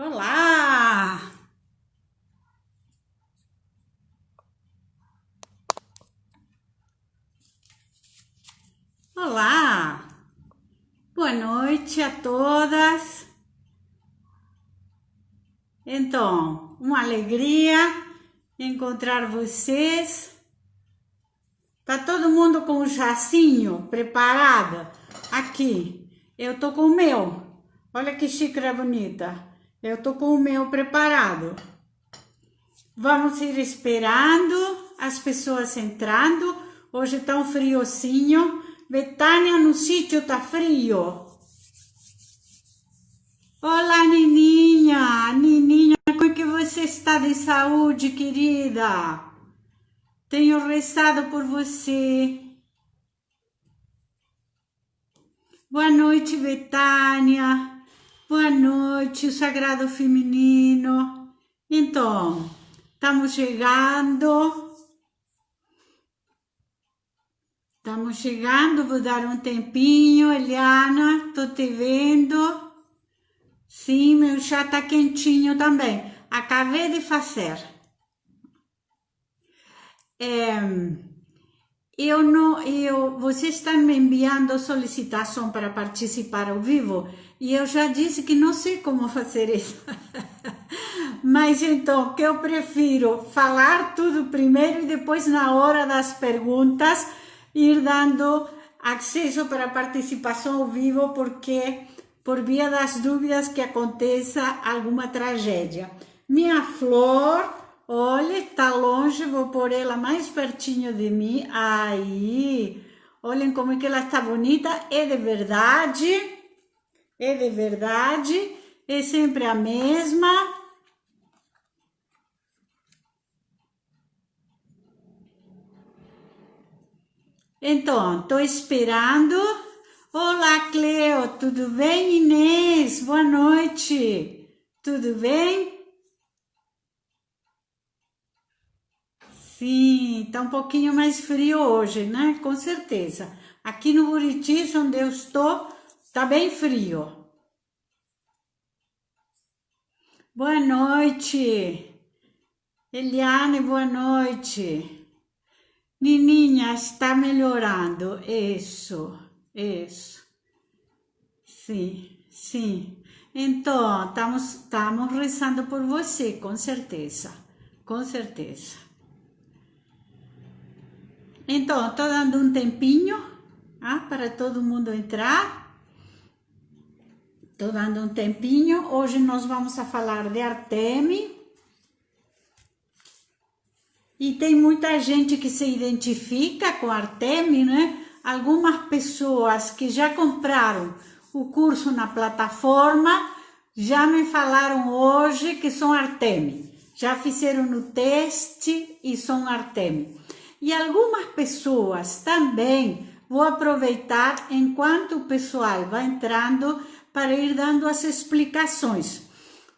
Olá! Olá! Boa noite a todas. Então, uma alegria encontrar vocês. Tá todo mundo com o jacinho preparado? Aqui, eu tô com o meu. Olha que xícara bonita. Eu tô com o meu preparado. Vamos ir esperando as pessoas entrando. Hoje tá um friozinho. Betânia, no sítio tá frio. Olá, Nininha. Nininha, como é que você está de saúde, querida? Tenho rezado por você. Boa noite, Betânia. Boa noite, o Sagrado Feminino. Então, estamos chegando. Vou dar um tempinho, Eliana, tô te vendo. Sim, meu chá tá quentinho também. Acabei de fazer. Vocês estão me enviando solicitação para participar ao vivo e eu já disse que não sei como fazer isso. Mas então, que eu prefiro falar tudo primeiro e depois, na hora das perguntas, ir dando acesso para participação ao vivo, porque por via das dúvidas que aconteça alguma tragédia. Minha flor, olha, está longe, vou pôr ela mais pertinho de mim. Aí, olhem como é que ela está bonita, é de verdade, é sempre a mesma. Então, estou esperando. Olá, Cleo, tudo bem, Inês? Boa noite, tudo bem? Sim, tá um pouquinho mais frio hoje, né? Com certeza. Aqui no Buritis, onde eu estou, tá bem frio. Boa noite, Eliane, boa noite. Nininha, está melhorando. Isso. Sim. Então, estamos rezando por você, com certeza. Então, estou dando um tempinho para todo mundo entrar. Estou dando um tempinho. Hoje nós vamos a falar de Artemi. E tem muita gente que se identifica com Artemi, né? Algumas pessoas que já compraram o curso na plataforma já me falaram hoje que são Artemi. Já fizeram o teste e são Artemi. E algumas pessoas também, vou aproveitar enquanto o pessoal vai entrando para ir dando as explicações.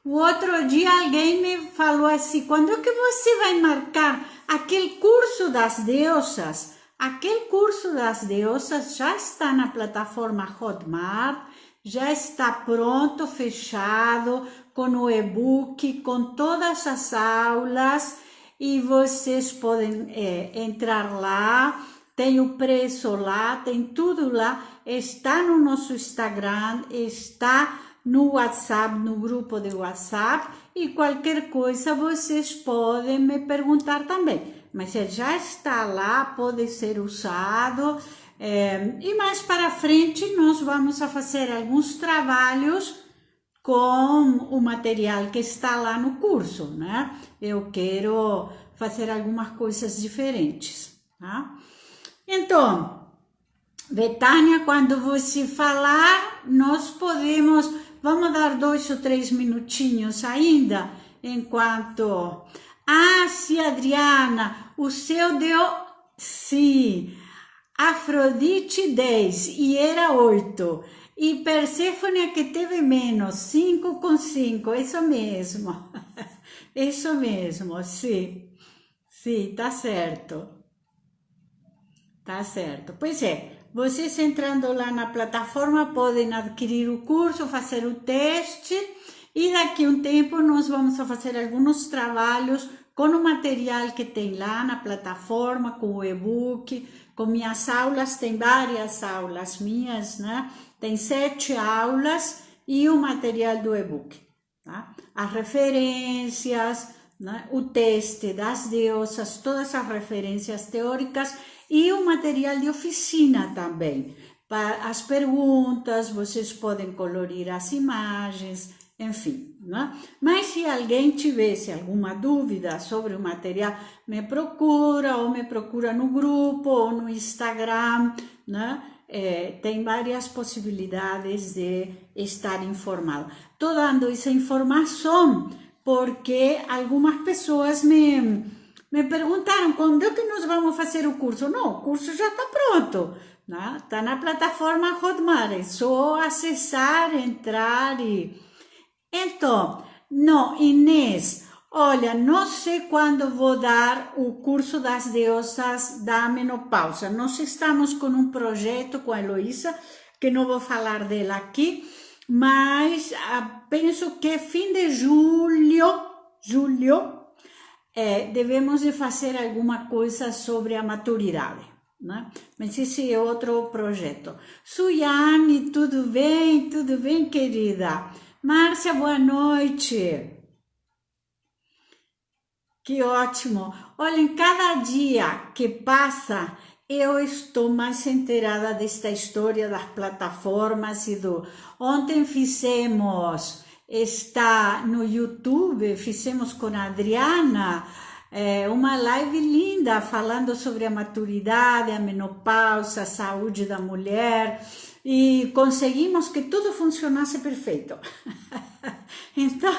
O outro dia alguém me falou assim, quando é que você vai marcar aquele curso das deusas? Aquele curso das deusas já está na plataforma Hotmart, já está pronto, fechado, com o e-book, com todas as aulas, e vocês podem entrar lá, tem o preço lá, tem tudo lá, está no nosso Instagram, está no WhatsApp, no grupo de WhatsApp, e qualquer coisa vocês podem me perguntar também. Mas ele já está lá, pode ser usado, e mais para frente nós vamos a fazer alguns trabalhos com o material que está lá no curso, né? Eu quero fazer algumas coisas diferentes, tá? Então, Betânia, quando você falar, nós podemos, vamos dar 2 ou 3 minutinhos ainda, enquanto... sim, Adriana, o seu deu, sim, Afrodite 10 e era 8. E Perséfone que teve menos, 5 com 5, isso mesmo. Isso mesmo, sim. Sim, tá certo. Tá certo. Pois é, vocês entrando lá na plataforma podem adquirir o curso, fazer o teste E daqui a um tempo nós vamos fazer alguns trabalhos com o material que tem lá na plataforma, com o e-book, com minhas aulas, tem várias aulas minhas, né? Tem 7 aulas e o material do e-book, tá? As referências, né? O teste das deusas, todas as referências teóricas e o material de oficina também. Para as perguntas, vocês podem colorir as imagens, enfim, né? Mas se alguém tivesse alguma dúvida sobre o material, me procura ou me procura no grupo ou no Instagram, né? Tem várias possibilidades de estar informado. Estou dando essa informação porque algumas pessoas me perguntaram quando é que nós vamos fazer o curso. Não, o curso já está pronto, né? Está na plataforma Hotmart, é só acessar, entrar e... Então, não, Inês, olha, não sei quando vou dar o curso das deusas da menopausa. Nós estamos com um projeto com a Heloísa, que não vou falar dela aqui, mas penso que fim de julho, devemos de fazer alguma coisa sobre a maturidade, né? Mas esse é outro projeto. Suyane, tudo bem? Tudo bem, querida? Márcia, boa noite. Que ótimo. Olha, em cada dia que passa, eu estou mais inteirada desta história das plataformas e do... Ontem fizemos, está no YouTube, fizemos com a Adriana, uma live linda falando sobre a maturidade, a menopausa, a saúde da mulher, e conseguimos que tudo funcionasse perfeito. Então,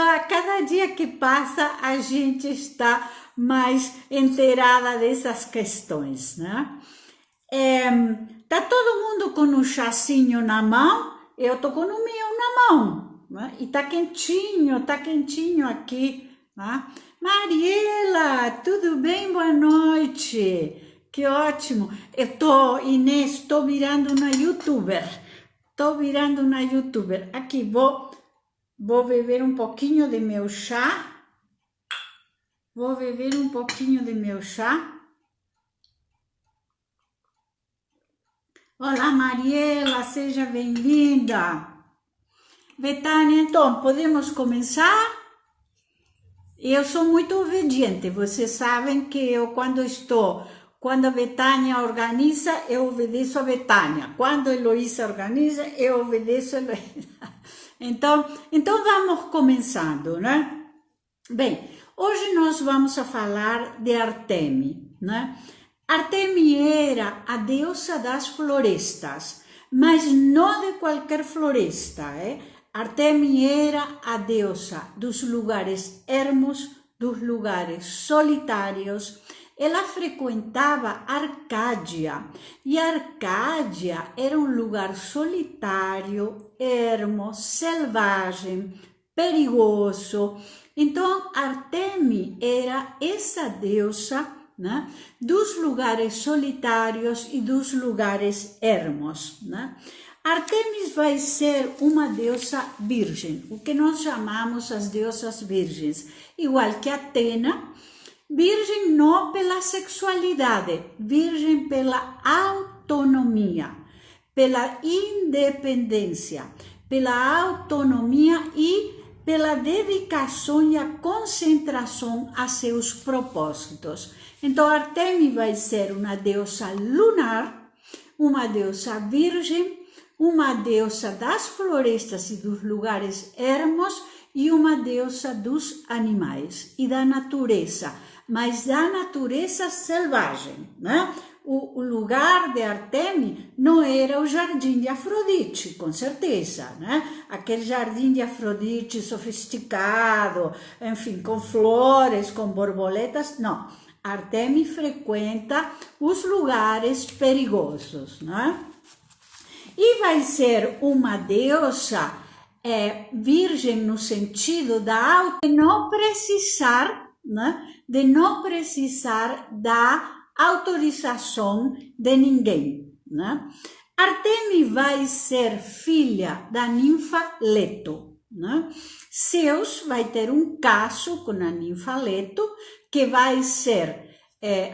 a cada dia que passa, a gente está mais inteirada dessas questões, né? Tá todo mundo com um chazinho na mão, eu tô com o meu na mão, né? E tá quentinho aqui, né? Mariela, tudo bem? Boa noite. Que ótimo. Inês, estou virando uma youtuber. Aqui, vou beber um pouquinho de meu chá. Olá, Mariela, seja bem-vinda. Betânia, então, podemos começar? Eu sou muito obediente, vocês sabem que eu quando a Betânia organiza, eu obedeço a Betânia. Quando a Heloísa organiza, eu obedeço a Heloísa. Então vamos começando, né? Bem, hoje nós vamos falar de Artemi, né? Artemi era a deusa das florestas, mas não de qualquer floresta, Artemi era a deusa dos lugares ermos, dos lugares solitários. Ela frequentava Arcádia, e Arcádia era um lugar solitário, ermo, selvagem, perigoso. Então, Artemi era essa deusa, né, dos lugares solitários e dos lugares ermos, né? Artemis vai ser uma deusa virgem, o que nós chamamos as deusas virgens, igual que Atena, virgem não pela sexualidade, virgem pela autonomia, pela independência, pela autonomia e pela dedicação e a concentração a seus propósitos. Então, Artemis vai ser uma deusa lunar, uma deusa virgem, uma deusa das florestas e dos lugares ermos e uma deusa dos animais e da natureza, mas da natureza selvagem, né? O lugar de Artemis não era o jardim de Afrodite, com certeza, né? Aquele jardim de Afrodite sofisticado, enfim, com flores, com borboletas, não. Artemis frequenta os lugares perigosos, né? E vai ser uma deusa virgem no sentido de não precisar, né? De não precisar da autorização de ninguém, né? Artemis vai ser filha da ninfa Leto. né? Zeus vai ter um caso com a ninfa Leto, que vai ser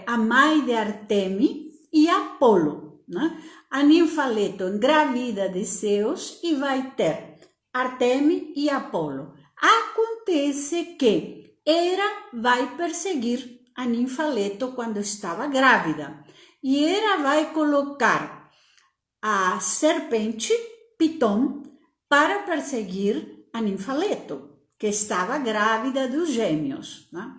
a mãe de Artemi e Apolo, né? A ninfa Leto engravida de Zeus e vai ter Artemi e Apolo. Acontece que Hera vai perseguir a ninfa Leto quando estava grávida. E Hera vai colocar a serpente Piton para perseguir a ninfa Leto, que estava grávida dos gêmeos, né?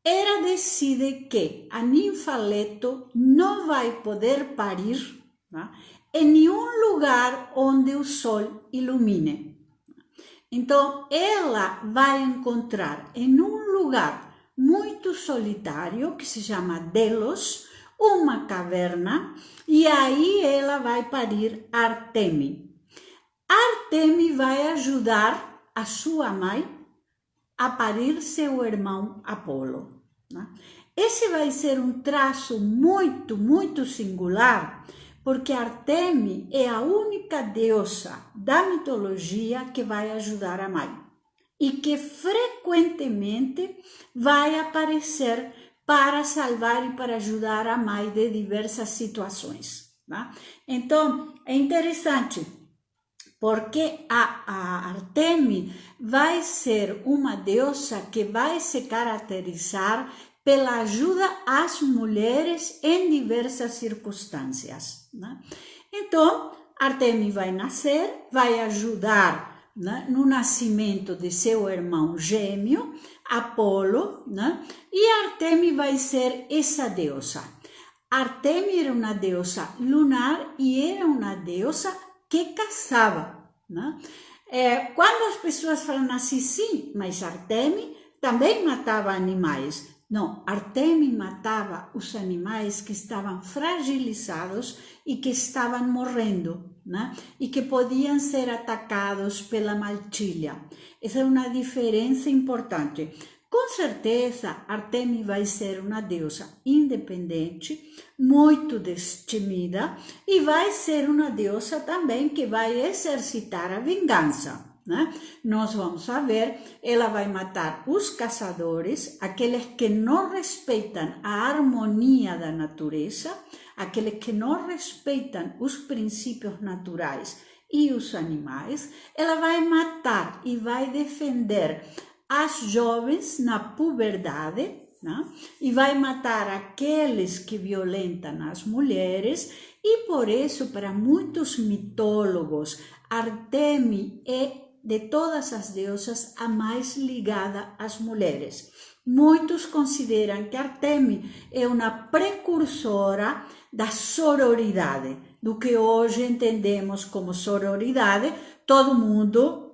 Hera decide que a ninfa Leto não vai poder parir, né, em nenhum lugar onde o sol ilumine. Então, ela vai encontrar em um lugar muito solitário, que se chama Delos, uma caverna, e aí ela vai parir Artemi. Artemi vai ajudar a sua mãe a parir seu irmão Apolo, né? Esse vai ser um traço muito, muito singular, porque Artemi é a única deusa da mitologia que vai ajudar a mãe e que frequentemente vai aparecer para salvar e para ajudar a mãe de diversas situações, né? Então, é interessante, porque a Artemi vai ser uma deusa que vai se caracterizar pela ajuda às mulheres em diversas circunstâncias, né? Então, Artemi vai nascer, vai ajudar, né, no nascimento de seu irmão gêmeo, Apolo, né? E Artemi vai ser essa deusa. Artemi era uma deusa lunar e era uma deusa que caçava, né? Quando as pessoas falam assim, sim, mas Artemi também matava animais. Não, Artemi matava os animais que estavam fragilizados e que estavam morrendo, né? E que podiam ser atacados pela maltilha. Essa é uma diferença importante. Com certeza, Artemi vai ser uma deusa independente, muito destemida, e vai ser uma deusa também que vai exercitar a vingança, né? Nós vamos ver, ela vai matar os caçadores, aqueles que não respeitam a harmonia da natureza, aqueles que não respeitam os princípios naturais e os animais. Ela vai matar e vai defender as jovens na puberdade, né? E vai matar aqueles que violentam as mulheres, e por isso, para muitos mitólogos, Artemi é, de todas as deusas, a mais ligada às mulheres. Muitos consideram que Artemi é uma precursora da sororidade, do que hoje entendemos como sororidade. Todo mundo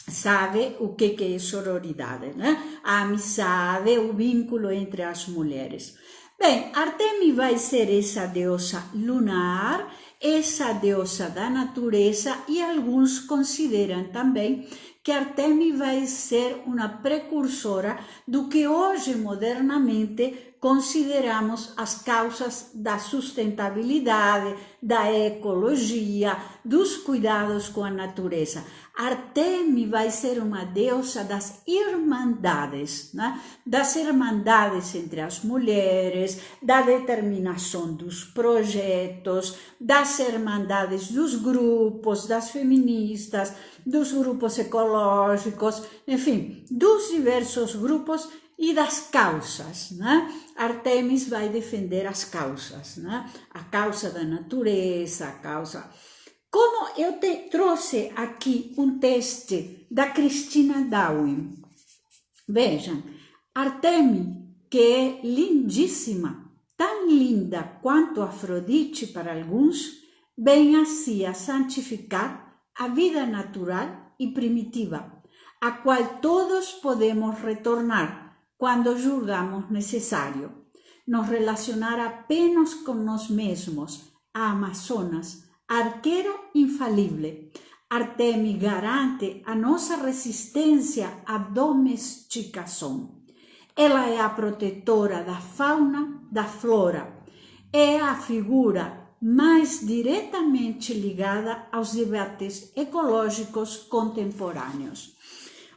sabe o que é sororidade, né? A amizade, o vínculo entre as mulheres. Bem, Artemi vai ser essa deusa lunar, essa deusa da natureza, e alguns consideram também que Artemi vai ser uma precursora do que hoje modernamente consideramos as causas da sustentabilidade, da ecologia, dos cuidados com a natureza. Artemi vai ser uma deusa das irmandades, né? Das irmandades entre as mulheres, da determinação dos projetos, das irmandades dos grupos, das feministas, dos grupos ecológicos, enfim, dos diversos grupos e das causas, né? Artemis vai defender as causas, né? A causa da natureza, a causa... Como eu te trouxe aqui um texto da Christina Darwin. Vejam, Artemi, que é lindíssima, tão linda quanto Afrodite para alguns, vem assim a santificar a vida natural e primitiva, a qual todos podemos retornar quando julgamos necessário. Nos relacionar apenas com nós mesmos, a Amazonas, arqueira infalível. Artemi garante a nossa resistência à domesticação. Ela é a protetora da fauna, da flora. É a figura mais diretamente ligada aos debates ecológicos contemporâneos.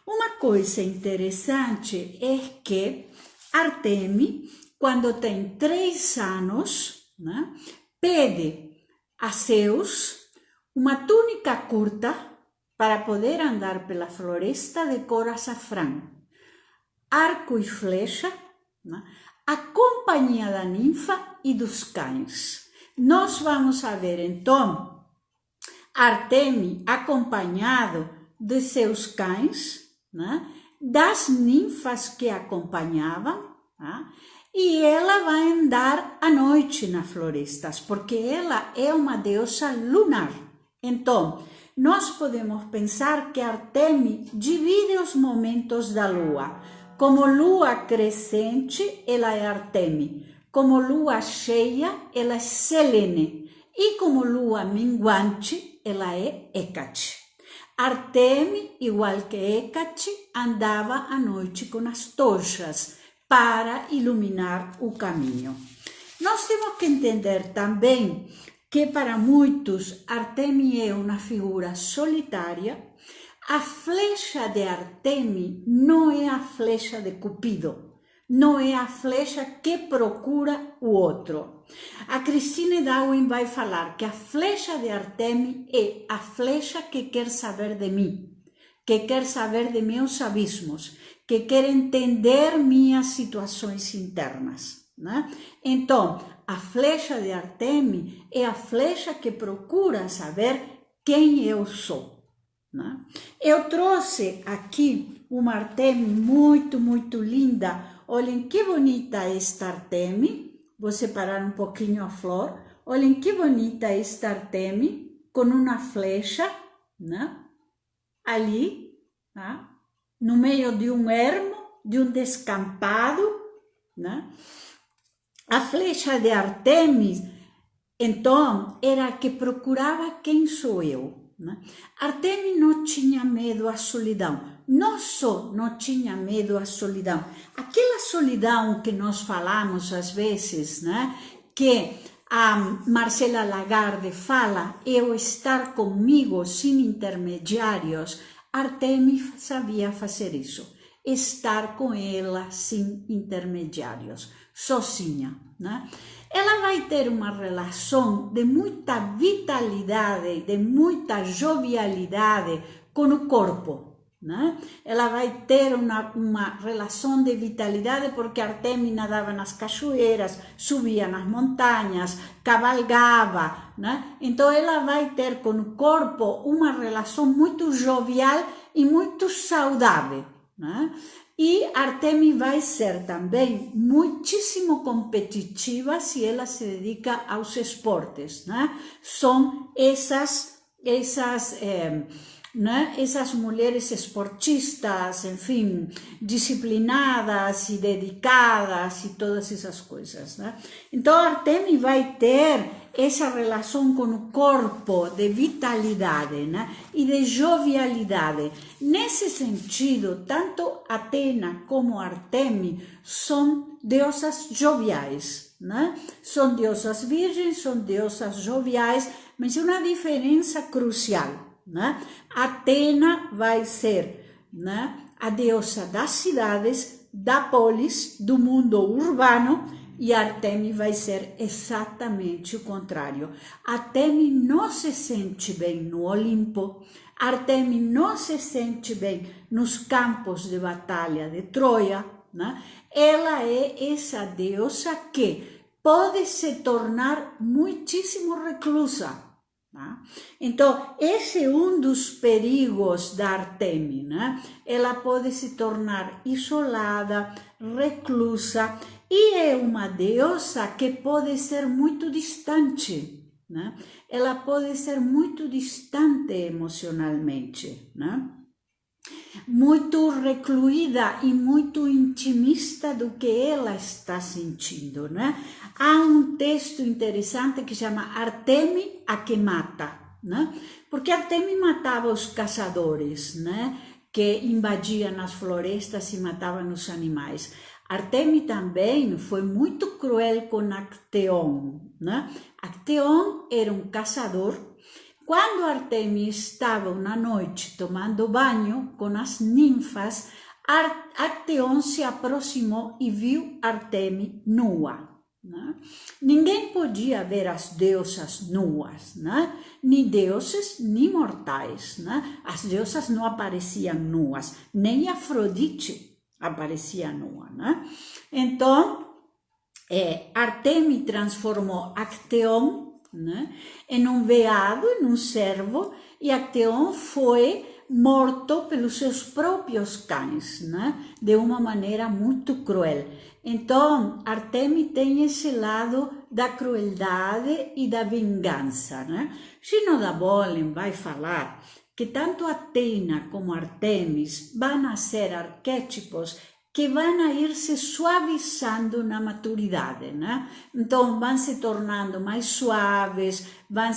Uma coisa interessante é que Artemi, quando tem 3 anos, né, pede a Zeus uma túnica curta para poder andar pela floresta de cor açafrão, arco e flecha, né, a companhia da ninfa e dos cães. Nós vamos ver então Artemi acompanhado de seus cães, né, das ninfas que acompanhavam, né, e ela vai andar à noite nas florestas, porque ela é uma deusa lunar. Então, nós podemos pensar que Artemi divide os momentos da lua. Como lua crescente, ela é Artemi. Como lua cheia, ela é Selene. E como lua minguante, ela é Hécate. Artemi, igual que Hécate, andava à noite com as tochas para iluminar o caminho. Nós temos que entender também que para muitos Artemi é uma figura solitária. A flecha de Artemi não é a flecha de Cupido, não é a flecha que procura o outro. A Christine Darwin vai falar que a flecha de Artemi é a flecha que quer saber de mim, que quer saber de meus abismos, que quer entender minhas situações internas, né? Então, a flecha de Artemi é a flecha que procura saber quem eu sou, né? Eu trouxe aqui uma Artemi muito, muito linda. Olhem que bonita esta Artemi. Vou separar um pouquinho a flor. Olhem que bonita esta Artemi com uma flecha, né, ali, tá, no meio de um ermo, de um descampado, né? A flecha de Artemis, então, era a que procurava quem sou eu, né? Artemis não tinha medo à solidão, não só não tinha medo à solidão, aquela solidão que nós falamos às vezes, né? Que a Marcela Lagarde fala, eu estar comigo sem intermediários. Artemis sabia fazer isso, estar com ela sem intermediários, sozinha, né? Ela vai ter uma relação de muita vitalidade, de muita jovialidade com o corpo, né? Ela vai ter uma relação de vitalidade porque Artemis nadava nas cachoeiras, subia nas montanhas, cavalgava, né? Então ela vai ter com o corpo uma relação muito jovial e muito saudável, né? E Artemis vai ser também muitíssimo competitiva se ela se dedica aos esportes, né? São essas mulheres esportistas, enfim, disciplinadas e dedicadas e todas essas coisas, né? Então Artemis vai ter essa relação com o corpo de vitalidade, né? E de jovialidade. Nesse sentido, tanto Atena como Artemis são deusas joviais, né? São deusas virgens, são deusas joviais, mas uma diferença crucial, né? Atena vai ser, né, a deusa das cidades, da polis, do mundo urbano, e Artemis vai ser exatamente o contrário. Artemis não se sente bem no Olimpo, Artemis não se sente bem nos campos de batalha de Troia, né? Ela é essa deusa que pode se tornar muitíssimo reclusa. Então, esse é um dos perigos da Artemis, né? Ela pode se tornar isolada, reclusa, e é uma deusa que pode ser muito distante, né? Ela pode ser muito distante emocionalmente, né? Muito recluída e muito intimista do que ela está sentindo, né? Há um texto interessante que chama Artemis a que mata, né? Porque Artemis matava os caçadores, né? Que invadiam as florestas e matavam os animais. Artemis também foi muito cruel com Acteon, né? Acteon era um caçador. Quando Artemis estava uma noite tomando banho com as ninfas, Acteon se aproximou e viu Artemis nua. Né? Ninguém podia ver as deusas nuas, né? Nem deuses, nem mortais. Né? As deusas não apareciam nuas, nem Afrodite aparecia nua. Né? Então, Artemis transformou Acteon, né, em um veado, em um cervo, e Acteon foi morto pelos seus próprios cães, né, de uma maneira muito cruel. Então, Artemis tem esse lado da crueldade e da vingança. Né? Gino da Bolen vai falar que tanto Atena como Artemis vão ser arquétipos que vão a ir se suavizando na maturidade, né? Então, vão se tornando mais suaves, vão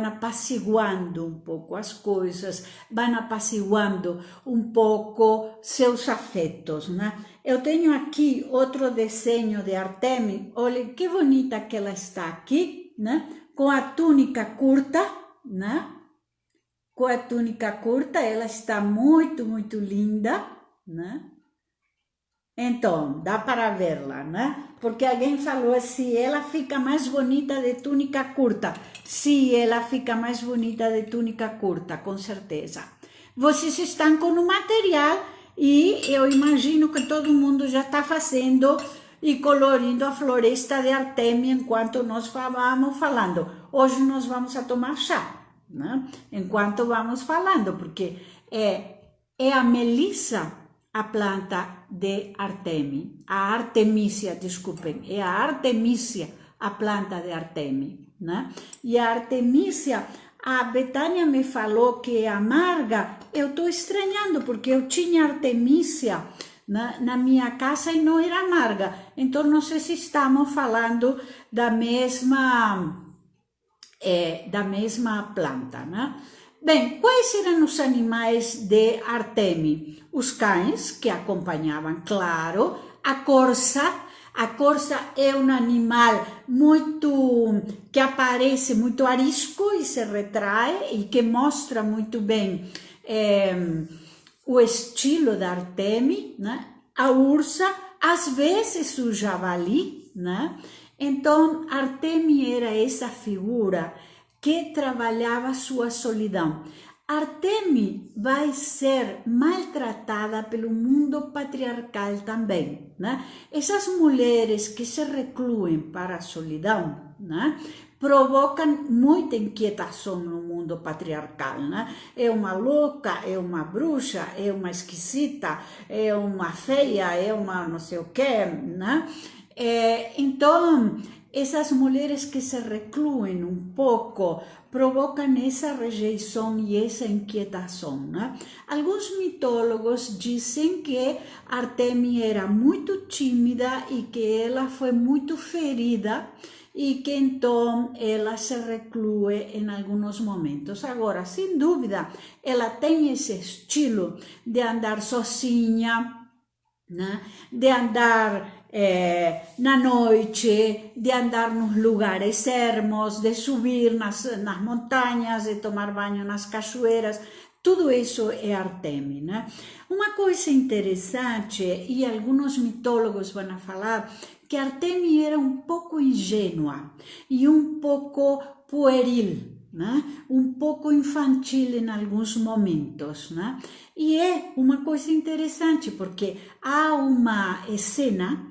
apaciguando um pouco as coisas, vão apaciguando um pouco seus afetos, né? Eu tenho aqui outro desenho de Artemis, olha que bonita que ela está aqui, né? Com a túnica curta, né? Com a túnica curta, ela está muito, muito linda, né? Então, dá para vê-la, né? Porque alguém falou assim, ela fica mais bonita de túnica curta. Sim, ela fica mais bonita de túnica curta, com certeza. Vocês estão com o material e eu imagino que todo mundo já está fazendo e colorindo a floresta de Artemis enquanto nós vamos falando. Hoje nós vamos a tomar chá, né? Enquanto vamos falando, porque é a melissa a planta de Artemis, a Artemisia, desculpem, é a Artemisia a planta de Artemis, né? E a Artemisia, a Betânia me falou que é amarga, eu estou estranhando, porque eu tinha Artemisia na minha casa e não era amarga, então não sei se estamos falando da mesma planta, né? Bem, quais eram os animais de Artemis? Os cães, que acompanhavam, claro, a corça. A corça é um animal que aparece muito arisco e se retrai e que mostra muito bem o estilo da Artemis, né? A ursa, às vezes o javali, né? Então, Artemis era essa figura que trabalhava sua solidão. Artemis vai ser maltratada pelo mundo patriarcal também, né? Essas mulheres que se recluem para a solidão, né, provocam muita inquietação no mundo patriarcal, né? É uma louca, é uma bruxa, é uma esquisita, é uma feia, é uma não sei o quê, né? Então, essas mulheres que se recluem um pouco provocam essa rejeição e essa inquietação, né? Alguns mitólogos dizem que Artemis era muito tímida e que ela foi muito ferida e que então ela se reclui em alguns momentos. Agora, sem dúvida, ela tem esse estilo de andar sozinha, né? De andar na noite, de andar nos lugares ermos, de subir nas montanhas, de tomar banho nas cachoeiras. Tudo isso é Artemis, né? Uma coisa interessante, e alguns mitólogos vão falar, que Artemis era um pouco ingênua e um pouco pueril, né? Um pouco infantil em alguns momentos, né? E é uma coisa interessante, porque há uma cena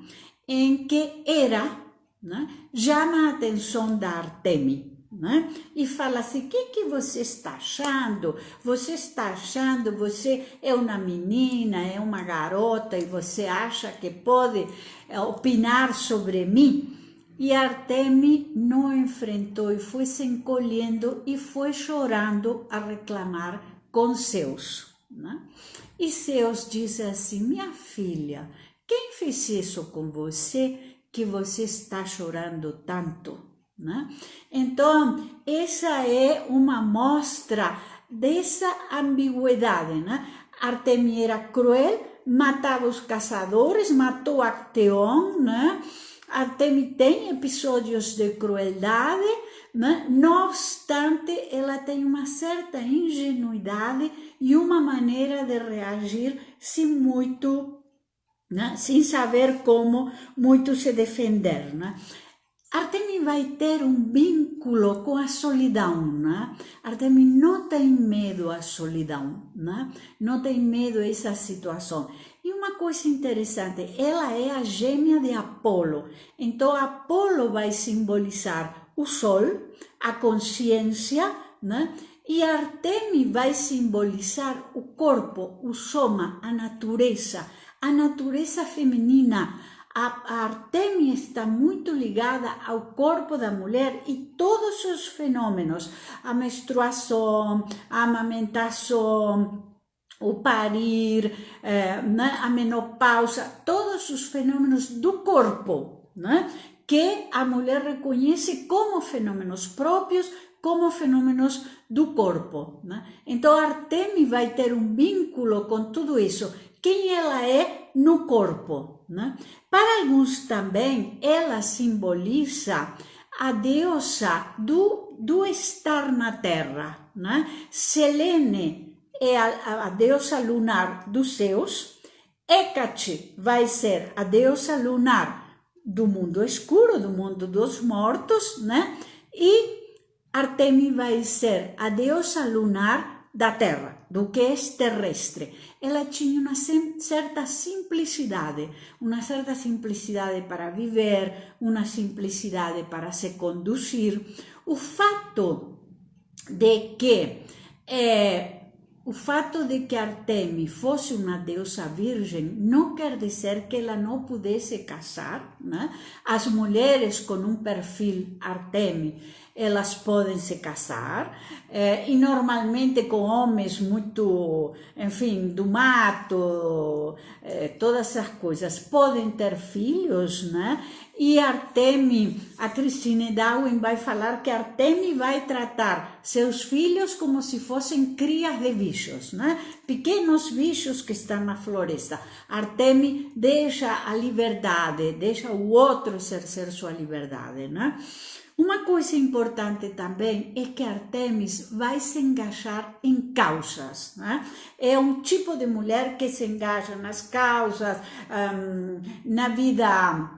em que Hera, né, chama a atenção da Artemis, né? E fala assim, o que você está achando? Você é uma menina, é uma garota, e você acha que pode opinar sobre mim? E Artemis não enfrentou e foi se encolhendo e foi chorando a reclamar com Zeus, né? E Zeus disse assim, minha filha, quem fez isso com você que você está chorando tanto, né? Então, essa é uma mostra dessa ambiguidade, né? Artemis era cruel, matava os caçadores, matou Acteon, né? Artemis tem episódios de crueldade, né? Não obstante, ela tem uma certa ingenuidade e uma maneira de reagir sem saber como muito se defender, né? Artemis vai ter um vínculo com a solidão, né? Artemis não tem medo à solidão, né? Não tem medo a essa situação. E uma coisa interessante, ela é a gêmea de Apolo. Então, Apolo vai simbolizar o sol, a consciência, né? E Artemis vai simbolizar o corpo, o soma, a natureza feminina. A Artemis está muito ligada ao corpo da mulher e todos os fenômenos, a menstruação, a amamentação, o parir, né, a menopausa, todos os fenômenos do corpo, né, que a mulher reconhece como fenômenos próprios, como fenômenos do corpo, né? Então, Artemis vai ter um vínculo com tudo isso. Quem ela é no corpo, né? Para alguns também, ela simboliza a deusa do estar na terra, né? Selene é a deusa lunar dos céus, Hécate vai ser a deusa lunar do mundo escuro, do mundo dos mortos, né? E Artemis vai ser a deusa lunar da terra, do que é terrestre. Ela tinha uma certa simplicidade para viver, uma simplicidade para se conduzir. O fato de que Artemis fosse uma deusa virgem não quer dizer que ela não pudesse casar, né? As mulheres com um perfil Artemis, elas podem se casar, e normalmente com homens muito, enfim, do mato, todas essas coisas, podem ter filhos, né? E Artemis, a Christine Darwin vai falar que Artemis vai tratar seus filhos como se fossem crias de bichos, né? Pequenos bichos que estão na floresta. Artemis deixa a liberdade, deixa o outro exercer sua liberdade, né? Uma coisa importante também é que Artemis vai se engajar em causas, né? É um tipo de mulher que se engaja nas causas, na vida,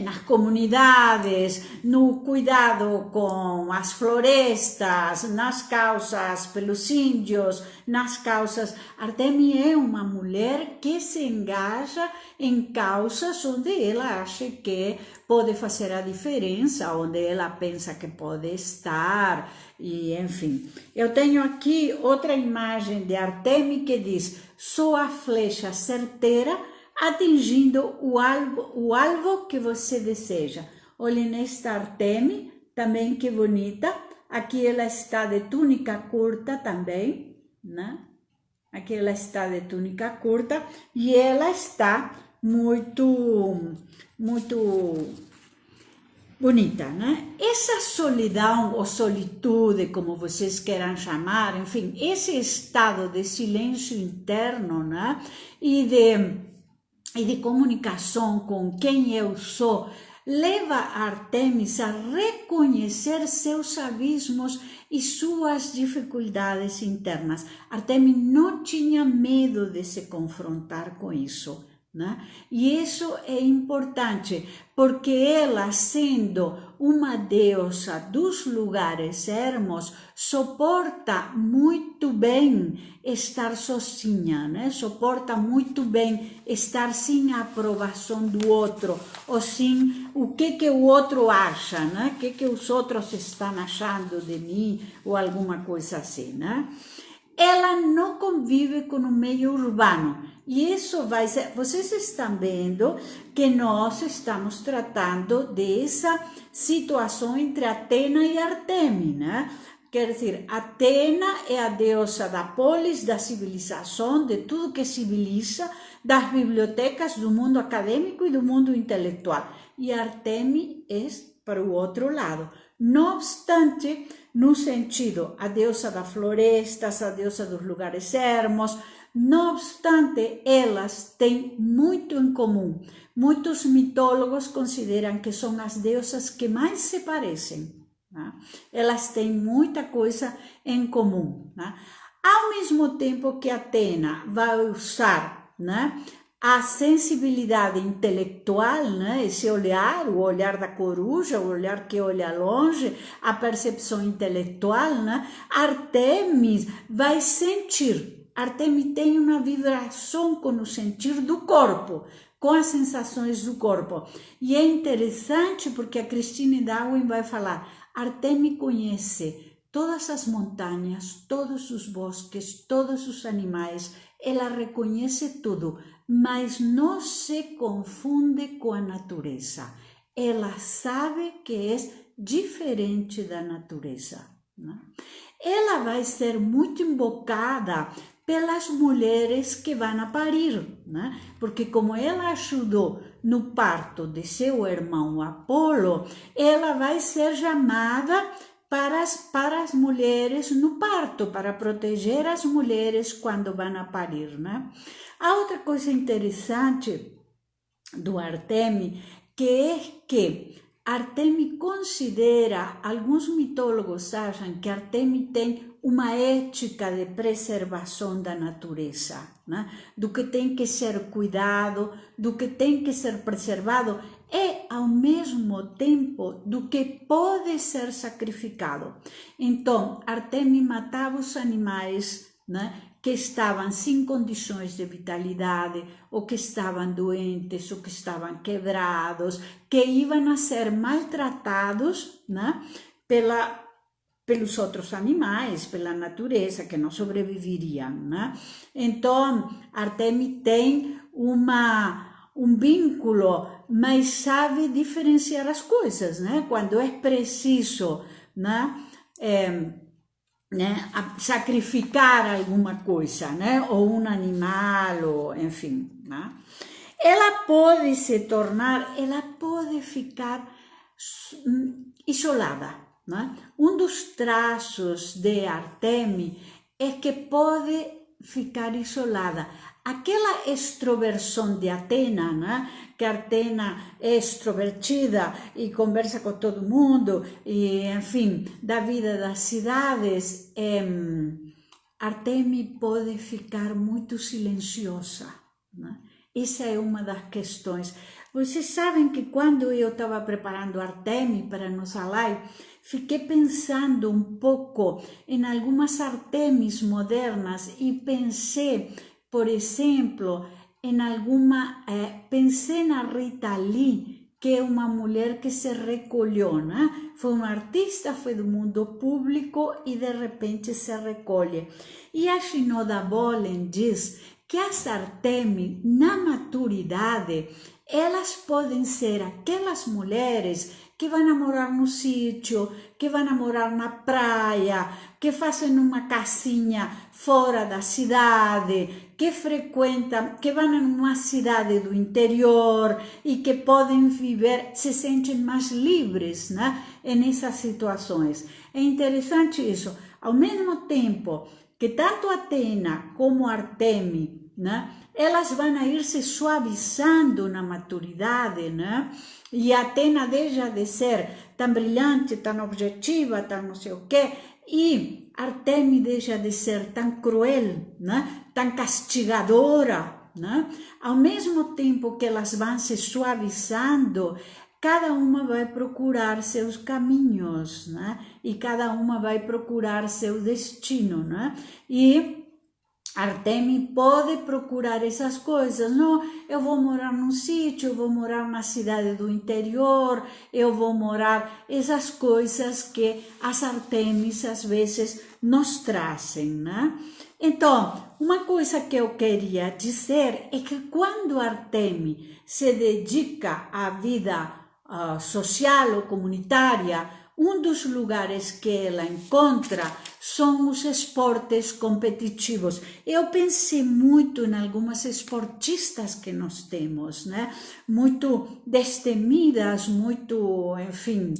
nas comunidades, no cuidado com as florestas, nas causas pelos índios, nas causas. Artemis é uma mulher que se engaja em causas onde ela acha que pode fazer a diferença, onde ela pensa que pode estar, e enfim. Eu tenho aqui outra imagem de Artemis que diz: sou a flecha certeira atingindo o alvo que você deseja. Olhem nesta Artemis, também que bonita. Aqui ela está de túnica curta também, né? Aqui ela está de túnica curta e ela está muito bonita, né? Essa solidão ou solitude, como vocês queiram chamar, enfim, esse estado de silêncio interno, né? E de comunicação com quem eu sou, leva Artemis a reconhecer seus abismos e suas dificuldades internas. Artemis não tinha medo de se confrontar com isso, né? E isso é importante, porque ela, sendo uma deusa dos lugares ermos, suporta muito bem estar sozinha, né? Suporta muito bem estar sem a aprovação do outro, ou sem o que o outro acha, né? O que os outros estão achando de mim, ou alguma coisa assim, né? Ela não convive com o meio urbano. E isso vai ser... Vocês estão vendo que nós estamos tratando dessa situação entre Atena e Artemis, né? Quer dizer, Atena é a deusa da polis, da civilização, de tudo que civiliza, das bibliotecas, do mundo acadêmico e do mundo intelectual. E Artemis é para o outro lado. Não obstante, no sentido, a deusa das florestas, a deusa dos lugares ermos, Não obstante, elas têm muito em comum. Muitos mitólogos consideram que são as deusas que mais se parecem, né? Elas têm muita coisa em comum, né? Ao mesmo tempo que Atena vai usar, né, a sensibilidade intelectual, né, esse olhar, o olhar da coruja, o olhar que olha longe, a percepção intelectual, né, Artemis vai sentir. Artemis tem uma vibração com o sentir do corpo, com as sensações do corpo. E é interessante porque a Christine Darwin vai falar, Artemis conhece todas as montanhas, todos os bosques, todos os animais, ela reconhece tudo, mas não se confunde com a natureza. Ela sabe que é diferente da natureza, né? Ela vai ser muito invocada pelas mulheres que vão a parir, né? Porque como ela ajudou no parto de seu irmão Apolo, ela vai ser chamada para as mulheres no parto, para proteger as mulheres quando vão a parir, né? A outra coisa interessante do Artemis que Artemis considera, alguns mitólogos acham que Artemis tem uma ética de preservação da natureza, né? Do que tem que ser cuidado, do que tem que ser preservado, e ao mesmo tempo do que pode ser sacrificado. Então, Artemis matava os animais, né, que estavam sem condições de vitalidade, ou que estavam doentes, ou que estavam quebrados, que iam a ser maltratados, né, pelos outros animais, pela natureza, que não sobreviveriam, né? Então, Artemis tem um vínculo, mas sabe diferenciar as coisas, né? Quando é preciso, né? Sacrificar alguma coisa, né? Ou um animal, ou enfim, né? Ela pode se tornar, ela pode ficar isolada, né? Um dos traços de Artemis é que pode ficar isolada. Aquela extroversão de Atena, né? Que Atena é extrovertida e conversa com todo mundo, e enfim, da vida das cidades, Artemis pode ficar muito silenciosa, né? Essa é uma das questões. Vocês sabem que quando eu estava preparando Artemis para nossa live, fiquei pensando um pouco em algumas Artemis modernas e pensei, por exemplo, pensei na Rita Lee, que é uma mulher que se recolheu, né? Foi uma artista, foi do mundo público e de repente se recolhe. E a Shinoda Bolen diz que as Artemis, na maturidade, elas podem ser aquelas mulheres que vão a morar no sítio, que vão a morar na praia, que fazem uma casinha fora da cidade, que frequentam, que vão numa cidade do interior e que podem viver, se sentem mais livres, né, nessas situações. É interessante isso. Ao mesmo tempo que tanto Atena como Artemis, né, elas vão a ir se suavizando na maturidade, né? E Atena deixa de ser tão brilhante, tão objetiva, tão não sei o quê, e Artemis deixa de ser tão cruel, né? Tão castigadora, né? Ao mesmo tempo que elas vão se suavizando, cada uma vai procurar seus caminhos, né? E cada uma vai procurar seu destino, né? E Artemis pode procurar essas coisas, não, eu vou morar num sítio, eu vou morar na cidade do interior, eu vou morar, essas coisas que as Artemis às vezes nos trazem, né? Então, uma coisa que eu queria dizer é que quando Artemis se dedica à vida social ou comunitária, um dos lugares que ela encontra são os esportes competitivos. Eu pensei muito em algumas esportistas que nós temos, né? Muito destemidas, muito, enfim,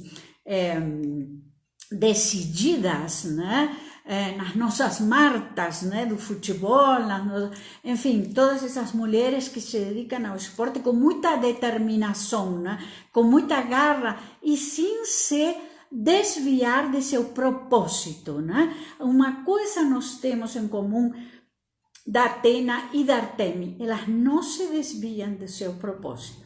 decididas, né? nas nossas martas, né, do futebol, enfim, todas essas mulheres que se dedicam ao esporte com muita determinação, né, com muita garra e sem se desviar de seu propósito, né? Uma coisa nós temos em comum da Atena e da Artemis, elas não se desviam de seu propósito,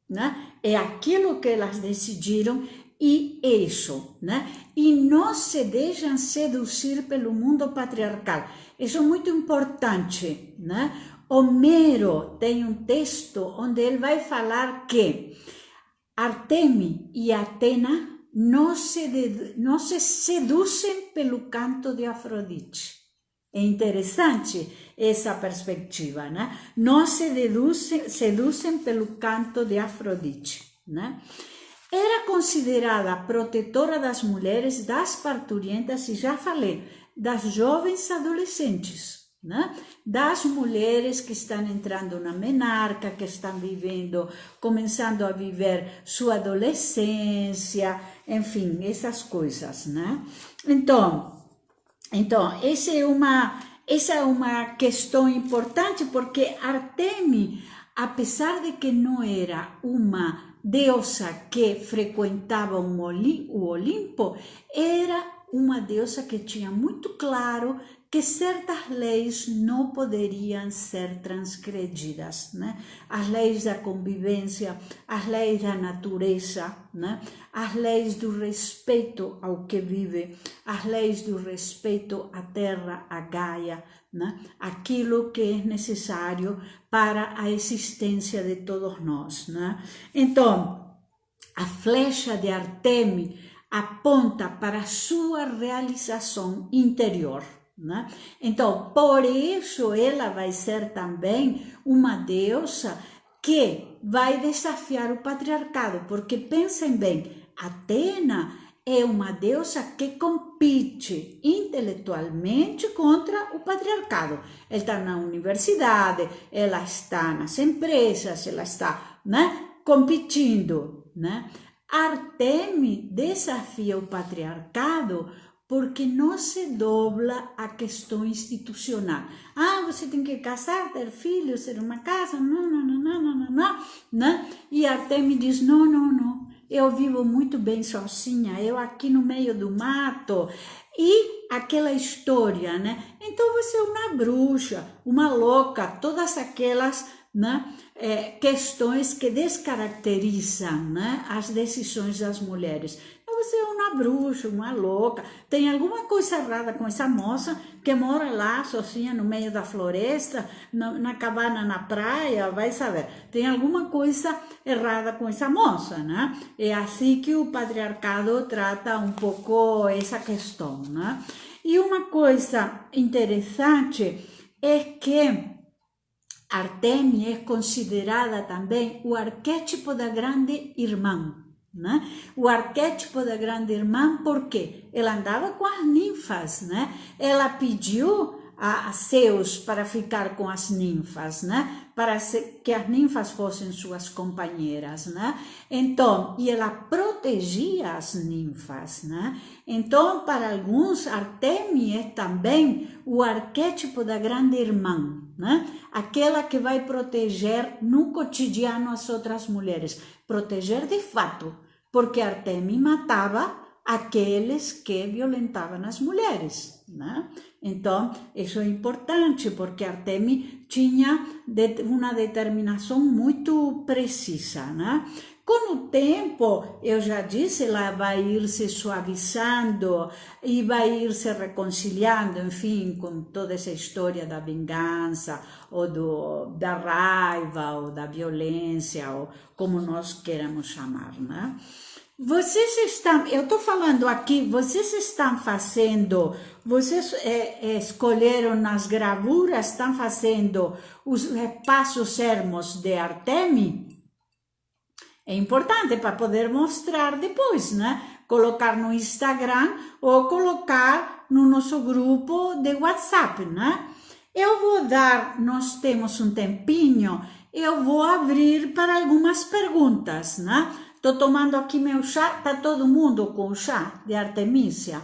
né? É aquilo que elas decidiram e é isso, né? E não se deixam seduzir pelo mundo patriarcal. Isso é muito importante, né? Homero tem um texto onde ele vai falar que Artemis e Atena não se seduzem pelo canto de Afrodite. É interessante essa perspectiva, né? Não se seduzem pelo canto de Afrodite, né? Era considerada protetora das mulheres, das parturientas e já falei, das jovens adolescentes, né? Das mulheres que estão entrando na menarca, que estão começando a viver sua adolescência, enfim, essas coisas, né? Então, essa é uma questão importante porque Artemis, apesar de que não era uma deusa que frequentava o Olimpo, era uma deusa que tinha muito claro que certas leis não poderiam ser transgredidas, né? As leis da convivência, as leis da natureza, né? As leis do respeito ao que vive, as leis do respeito à terra, à Gaia, né? Aquilo que é necessário para a existência de todos nós, né? Então, a flecha de Artemis aponta para a sua realização interior, né? Então, por isso ela vai ser também uma deusa que vai desafiar o patriarcado, porque pensem bem, Atena é uma deusa que compete intelectualmente contra o patriarcado. Ela está na universidade, ela está nas empresas, ela está, né, competindo, né? Artemis desafia o patriarcado porque não se dobra a questão institucional. Ah, você tem que casar, ter filhos, ter uma casa, não, né? E Artemis diz, não, eu vivo muito bem sozinha, eu aqui no meio do mato, e aquela história, né? Então você é uma bruxa, uma louca, todas aquelas, né, questões que descaracterizam, né, as decisões das mulheres. Você é uma bruxa, uma louca, tem alguma coisa errada com essa moça que mora lá sozinha no meio da floresta, na cabana na praia, vai saber. Tem alguma coisa errada com essa moça, né? É assim que o patriarcado trata um pouco essa questão, né? E uma coisa interessante é que Artemis é considerada também o arquétipo da grande irmã, né? O arquétipo da grande irmã, porque ela andava com as ninfas, né? Ela pediu a Zeus para ficar com as ninfas, né? Para que as ninfas fossem suas companheiras, né? Então, e ela protegia as ninfas, né? Então, para alguns, Artemis é também o arquétipo da grande irmã, né? Aquela que vai proteger no cotidiano as outras mulheres, proteger de fato, porque Artemis matava aqueles que violentavam as mulheres, né? Então, isso é importante, porque Artemis tinha uma determinação muito precisa, né? Com o tempo, eu já disse, ela vai ir se suavizando e vai ir se reconciliando, enfim, com toda essa história da vingança, ou da raiva, ou da violência, ou como nós queremos chamar, né? Eu estou falando aqui, vocês escolheram nas gravuras, estão fazendo os repassos ermos de Artemis? É importante para poder mostrar depois, né? Colocar no Instagram ou colocar no nosso grupo de WhatsApp, né? Nós temos um tempinho, eu vou abrir para algumas perguntas, né? Estou tomando aqui meu chá, está todo mundo com o chá de Artemisia?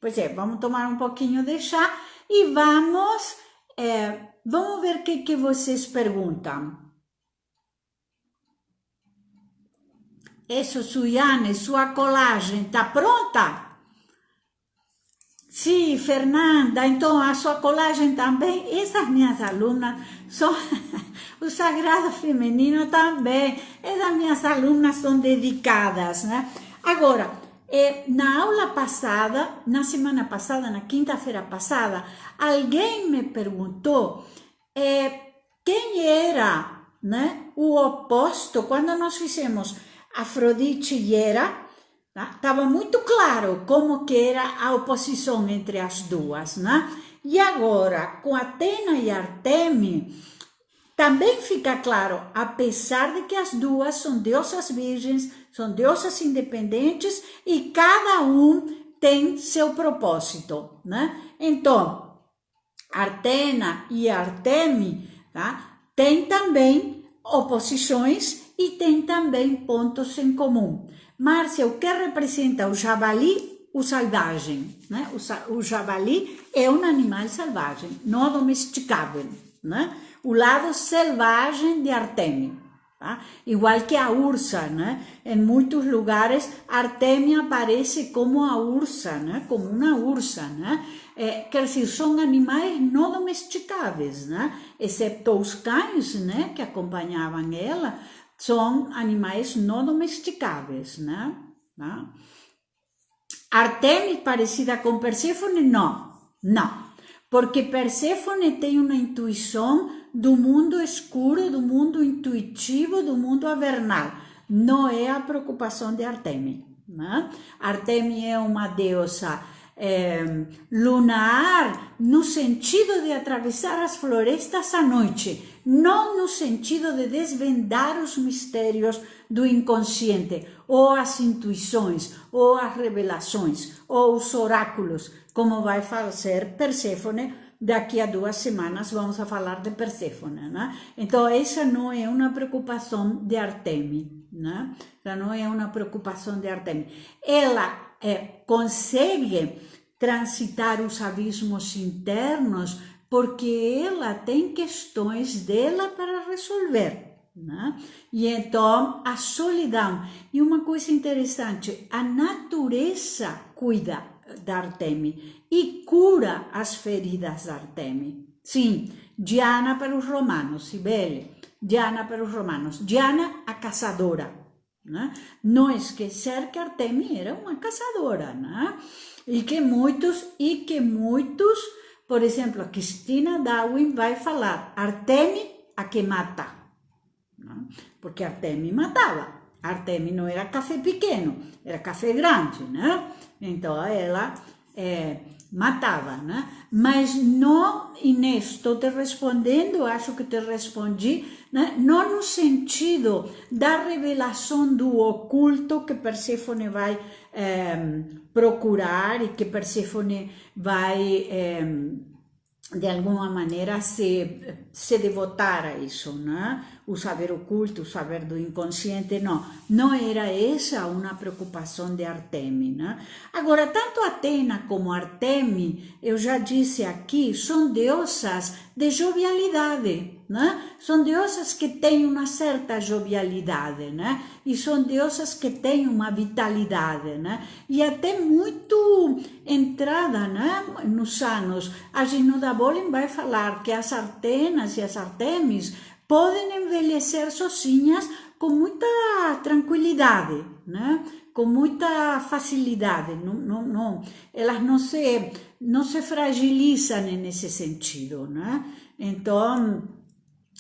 Pois é, vamos tomar um pouquinho de chá e vamos ver o que vocês perguntam. Isso, Suiane, sua colagem está pronta? Sim, Fernanda, então a sua colagem também. Essas minhas alunas são o Sagrado Feminino também. Essas minhas alunas são dedicadas, né? Agora, na aula passada, na semana passada, na quinta-feira passada, alguém me perguntou quem era, né, o oposto quando nós fizemos Afrodite e Hera. Estava muito claro como que era a oposição entre as duas, né? E agora, com Atena e Artemi, também fica claro, apesar de que as duas são deusas virgens, são deusas independentes e cada um tem seu propósito, né? Então, Atena e Artemi, tá? Tem também oposições e tem também pontos em comum. Márcia, o que representa o javali? O selvagem, né? O javali é um animal selvagem, não domesticável, né? O lado selvagem de Artemi, tá? Igual que a ursa, né? Em muitos lugares, Artemi aparece como a ursa, né? Como uma ursa, né? Quer dizer, são animais não domesticáveis, né? Exceto os cães, né? Que acompanhavam ela, são animais não domesticáveis, né? Artemis parecida com Perséfone? Não, porque Perséfone tem uma intuição do mundo escuro, do mundo intuitivo, do mundo avernal. Não é a preocupação de Artemis, né? Artemis é uma deusa lunar no sentido de atravessar as florestas à noite, não no sentido de desvendar os mistérios do inconsciente, ou as intuições, ou as revelações, ou os oráculos, como vai fazer Perséfone. Daqui a 2 semanas vamos a falar de Perséfone, né? Então, essa não é uma preocupação de Artemis, né? Essa não é uma preocupação de Artemis. Ela consegue transitar os abismos internos porque ela tem questões dela para resolver, né? E então a solidão. E uma coisa interessante, a natureza cuida da Artemis e cura as feridas da Artemis. Sim, Diana para os romanos, Cibele, Diana para os romanos, Diana a caçadora. Né? Não esquecer que Artemis era uma caçadora, né? E que muitos, por exemplo, a Cristina Darwin vai falar Artemis a que mata, né? Porque Artemis matava. Artemis não era café pequeno, era café grande, né? Então ela matava, né? Mas não, Inês, estou te respondendo, acho que te respondi, né? Não no sentido da revelação do oculto que Perséfone vai procurar e que Perséfone vai, de alguma maneira, se devotar a isso, né? O saber oculto, o saber do inconsciente, não era essa uma preocupação de Artemis, né? Agora, tanto Atena como Artemis, eu já disse aqui, são deusas de jovialidade, né? São deusas que têm uma certa jovialidade, né? E são deusas que têm uma vitalidade, né? E até muito entrada, né? Nos anos, a Ginoda Bolin vai falar que as Artenas e as Artemis podem envelhecer sozinhas com muita tranquilidade, né? Com muita facilidade. Elas não se fragilizam nesse sentido, né? Então,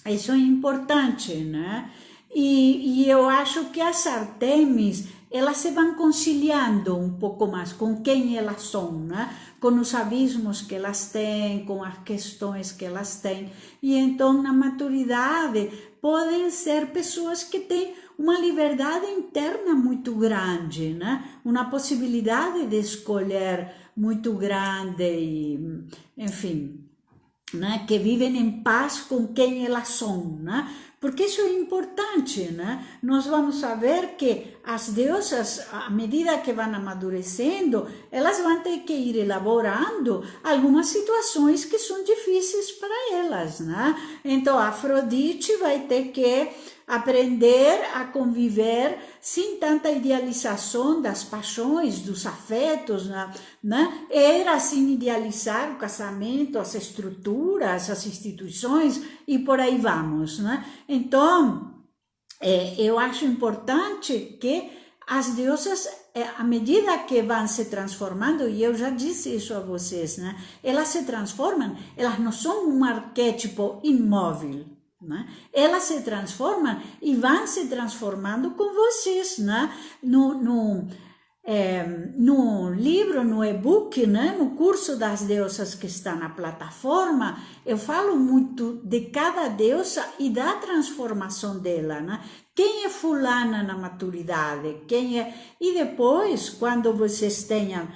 isso é importante, né? E eu acho que as Artemis, elas se vão conciliando um pouco mais com quem elas são, né? Com os abismos que elas têm, com as questões que elas têm. E então, na maturidade, podem ser pessoas que têm uma liberdade interna muito grande, né? Uma possibilidade de escolher muito grande e, enfim, né? Que vivem em paz com quem elas são, né? Porque isso é importante, né? Nós vamos saber que as deusas, à medida que vão amadurecendo, elas vão ter que ir elaborando algumas situações que são difíceis para elas, né? Então, a Afrodite vai ter que aprender a conviver sem tanta idealização das paixões, dos afetos, né? Era sem idealizar o casamento, as estruturas, as instituições e por aí vamos, né? Então, eu acho importante que as deusas, à medida que vão se transformando, e eu já disse isso a vocês, né? Elas se transformam, elas não são um arquétipo imóvel, né? Elas se transformam e vão se transformando com vocês, né? No livro, no e-book, né? No curso das deusas que está na plataforma, eu falo muito de cada deusa e da transformação dela, né? Quem é fulana na maturidade, quem é... E depois, quando vocês tenham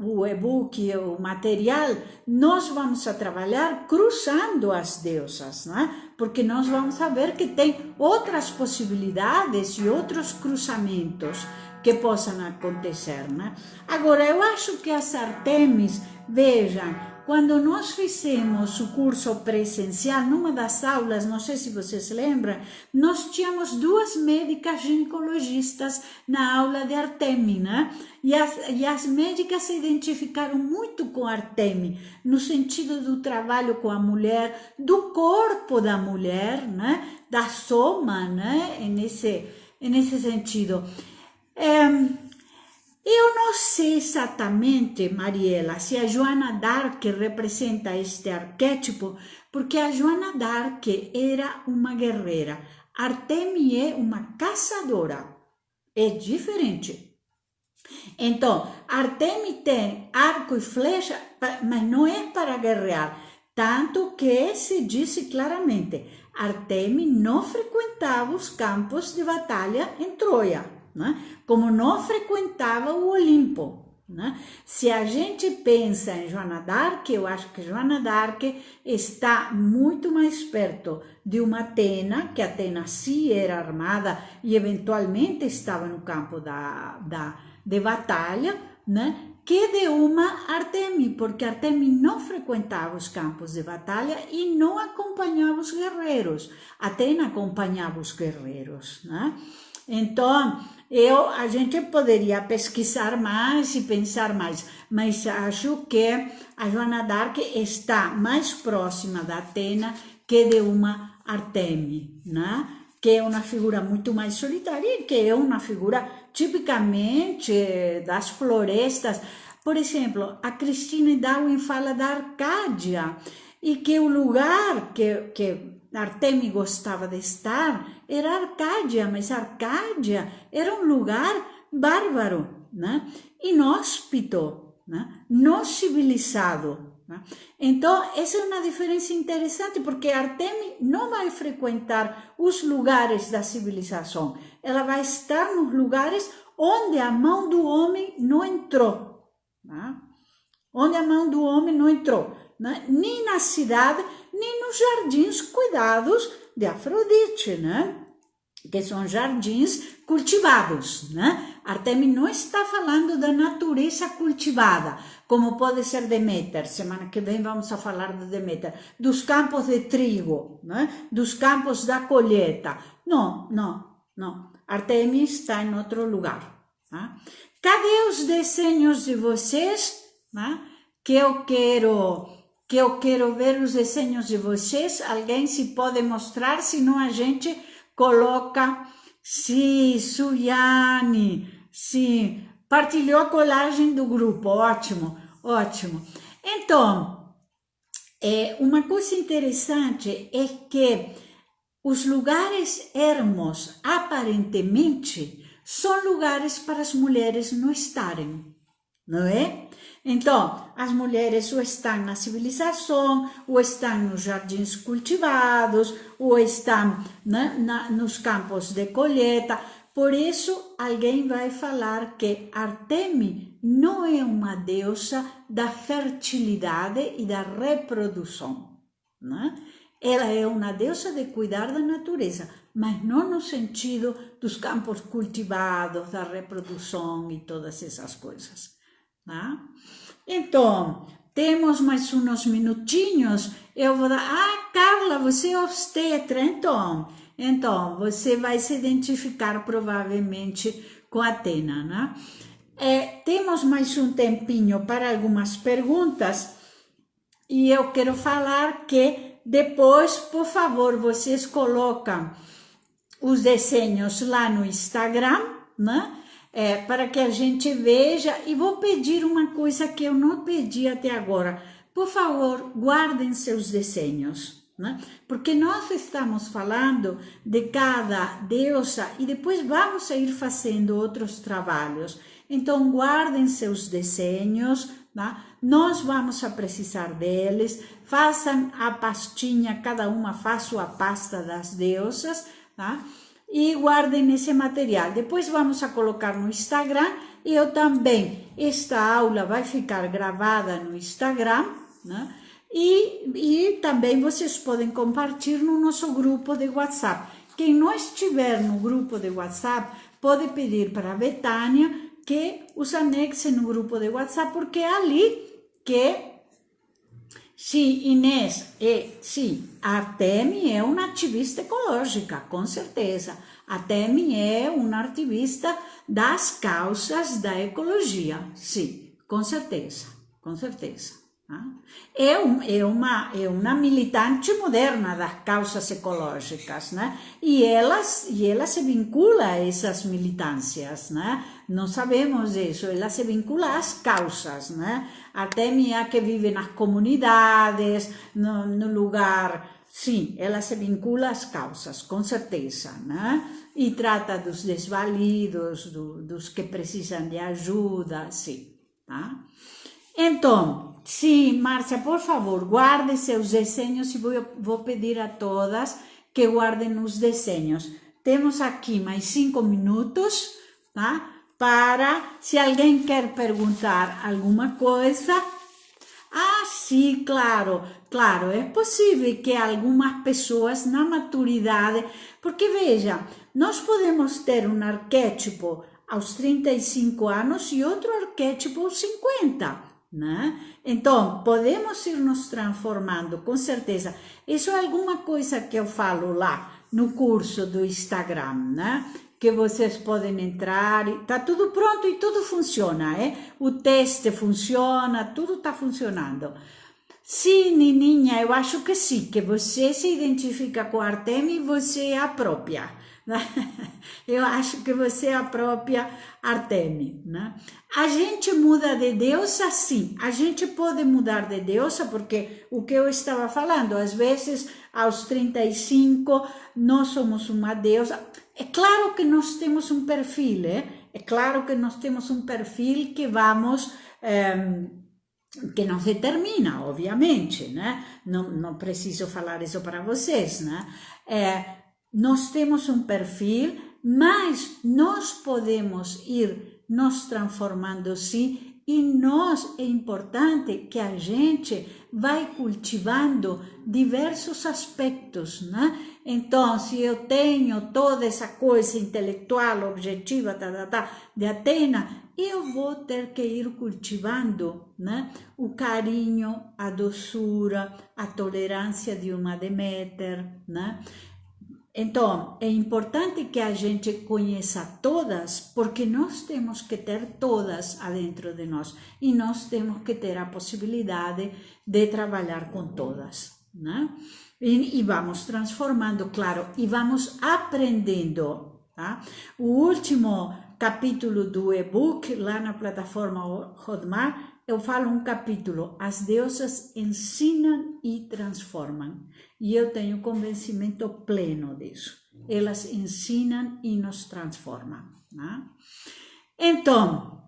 o e-book, o material, nós vamos a trabalhar cruzando as deusas, né? Porque nós vamos saber que tem outras possibilidades e outros cruzamentos que possam acontecer, né? Agora, eu acho que as Artemis, vejam, quando nós fizemos o curso presencial, numa das aulas, não sei se vocês lembram, nós tínhamos 2 médicas ginecologistas na aula de Artemis, né? E as médicas se identificaram muito com Artemis, no sentido do trabalho com a mulher, do corpo da mulher, né? Da soma, né? Nesse sentido. Eu não sei exatamente, Mariela, se a Joana d'Arc representa este arquétipo, porque a Joana d'Arc era uma guerreira. Artemis é uma caçadora. É diferente. Então, Artemis tem arco e flecha, mas não é para guerrear. Tanto que se disse claramente, Artemis não frequentava os campos de batalha em Troia, né? Como não frequentava o Olimpo, né? Se a gente pensa em Joana d'Arc, eu acho que Joana d'Arc está muito mais perto de uma Atena, que Atena sim era armada e eventualmente estava no campo de batalha, né? Que de uma Artemis, porque Artemis não frequentava os campos de batalha e não acompanhava os guerreiros. Atena acompanhava os guerreiros, né? Então, a gente poderia pesquisar mais e pensar mais, mas acho que a Joana d'Arc está mais próxima da Atena que de uma Artemis, né? Que é uma figura muito mais solitária e que é uma figura tipicamente das florestas. Por exemplo, a Christine Darwin fala da Arcádia e que o lugar que Artemis gostava de estar era Arcádia, mas Arcádia era um lugar bárbaro, né? Inóspito, né? Não civilizado. Então, essa é uma diferença interessante, porque Artemis não vai frequentar os lugares da civilização, ela vai estar nos lugares onde a mão do homem não entrou, né? Onde a mão do homem não entrou, né? Nem na cidade, nem nos jardins cuidados de Afrodite, né? Que são jardins cultivados, né? Artemis não está falando da natureza cultivada, como pode ser Deméter. Semana que vem vamos a falar de Deméter, dos campos de trigo, né? Dos campos da colheita. Não. Artemis está em outro lugar. Né? Cadê os desenhos de vocês? Né? Que eu quero ver os desenhos de vocês. Alguém se pode mostrar, senão a gente coloca, sim, Suyane, sim, partilhou a colagem do grupo, ótimo. Então, uma coisa interessante é que os lugares ermos, aparentemente, são lugares para as mulheres não estarem, não é? Então, as mulheres ou estão na civilização, ou estão nos jardins cultivados, ou estão, né, nos campos de colheita. Por isso, alguém vai falar que Artemis não é uma deusa da fertilidade e da reprodução, né? Ela é uma deusa de cuidar da natureza, mas não no sentido dos campos cultivados, da reprodução e todas essas coisas. Tá? Então, temos mais uns minutinhos. Eu vou dar. Ah, Carla, você é obstetra, então você vai se identificar provavelmente com a Atena, né? Temos mais um tempinho para algumas perguntas e eu quero falar que depois, por favor, vocês colocam os desenhos lá no Instagram, né? Para que a gente veja. E vou pedir uma coisa que eu não pedi até agora. Por favor, guardem seus desenhos, né? Porque nós estamos falando de cada deusa e depois vamos ir fazendo outros trabalhos. Então, guardem seus desenhos, tá? Nós vamos a precisar deles. Façam a pastinha, cada uma faz sua pasta das deusas, tá? E guardem esse material. Depois vamos a colocar no Instagram. E eu também, esta aula vai ficar gravada no Instagram, né? E também vocês podem compartilhar no nosso grupo de WhatsApp. Quem não estiver no grupo de WhatsApp, pode pedir para a Betânia que os anexe no grupo de WhatsApp, porque é ali que, sim, Inês, sim, a Artemi é uma ativista ecológica, com certeza. A Artemi é uma ativista das causas da ecologia, sim, com certeza, com certeza. É uma militante moderna das causas ecológicas, né? E ela se vincula a essas militâncias, né? Não sabemos isso, ela se vincula às causas, né? Até a que vive nas comunidades, no lugar, sim, ela se vincula às causas, com certeza, né? E trata dos desvalidos, dos que precisam de ajuda, sim, tá? Então, sim, Márcia, por favor, guarde seus desenhos e vou pedir a todas que guardem os desenhos. Temos aqui mais 5 minutos, tá? Para, se alguém quer perguntar alguma coisa. Ah, sim, claro, é possível que algumas pessoas na maturidade, porque veja, nós podemos ter um arquétipo aos 35 anos e outro arquétipo aos 50. Né? Então, podemos ir nos transformando, com certeza. Isso é alguma coisa que eu falo lá no curso do Instagram, né? Que vocês podem entrar, tá tudo pronto e tudo funciona, O teste funciona, tudo está funcionando. Sim, Nininha, eu acho que sim, que você se identifica com a Artemi e você é a própria. Eu acho que você é a própria Artemi, né? A gente muda de deusa, sim. A gente pode mudar de deusa, porque o que eu estava falando, às vezes, aos 35, nós somos uma deusa. É claro que nós temos um perfil, É claro que nós temos um perfil que vamos... que não se termina, obviamente, né? Não preciso falar isso para vocês, né? Nós temos um perfil, mas nós podemos ir nos transformando sim, e é importante que a gente vai cultivando diversos aspectos, né? Então, se eu tenho toda essa coisa intelectual, objetiva, de Atena, eu vou ter que ir cultivando, né? O carinho, a doçura, a tolerância de uma Deméter, né? Então, é importante que a gente conheça todas, porque nós temos que ter todas adentro de nós e nós temos que ter a possibilidade de trabalhar com todas, né? E vamos transformando, claro, e vamos aprendendo, tá? O último capítulo do e-book, lá na plataforma Hotmart, eu falo um capítulo, as deusas ensinam e transformam. E eu tenho convencimento pleno disso. Elas ensinam e nos transformam, né? Então,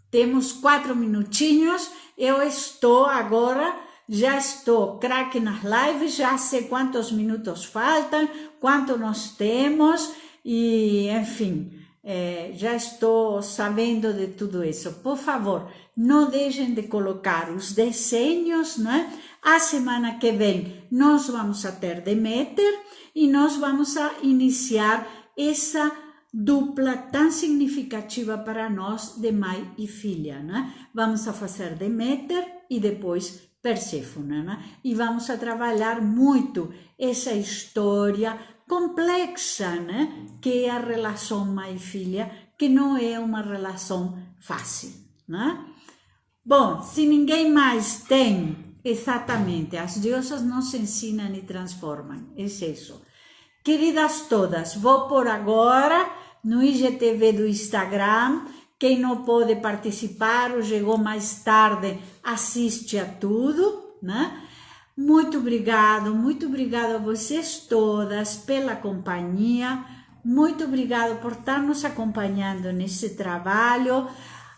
temos 4 minutinhos. Eu estou agora, já estou craque nas lives, já sei quantos minutos faltam, quanto nós temos, e enfim, já estou sabendo de tudo isso. Por favor, não deixem de colocar os desenhos, né? A semana que vem nós vamos a ter Deméter e nós vamos a iniciar essa dupla tão significativa para nós de mãe e filha, né? Vamos a fazer Deméter e depois Perséfone, né? E vamos a trabalhar muito essa história complexa, né? Que é a relação mãe e filha, que não é uma relação fácil, né? Bom, se ninguém mais tem, exatamente, as diosas nos ensinam e transformam, é isso. Queridas todas, vou por agora no IGTV do Instagram. Quem não pode participar ou chegou mais tarde, assiste a tudo, né? Muito obrigado a vocês todas pela companhia. Muito obrigado por estar nos acompanhando nesse trabalho.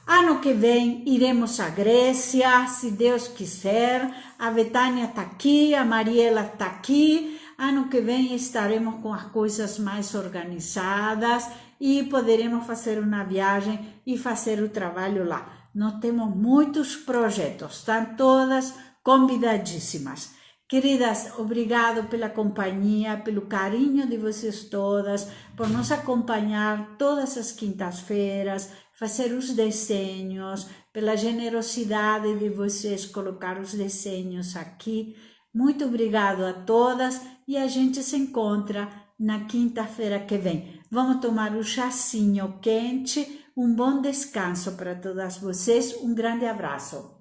Ano que vem iremos à Grécia, se Deus quiser. A Betânia está aqui, a Mariela está aqui. Ano que vem estaremos com as coisas mais organizadas e poderemos fazer uma viagem e fazer o trabalho lá. Nós temos muitos projetos, estão todas convidadíssimas. Queridas, obrigado pela companhia, pelo carinho de vocês todas, por nos acompanhar todas as quintas-feiras, fazer os desenhos, pela generosidade de vocês colocar os desenhos aqui. Muito obrigado a todas e a gente se encontra na quinta-feira que vem. Vamos tomar um chazinho quente, um bom descanso para todas vocês, um grande abraço.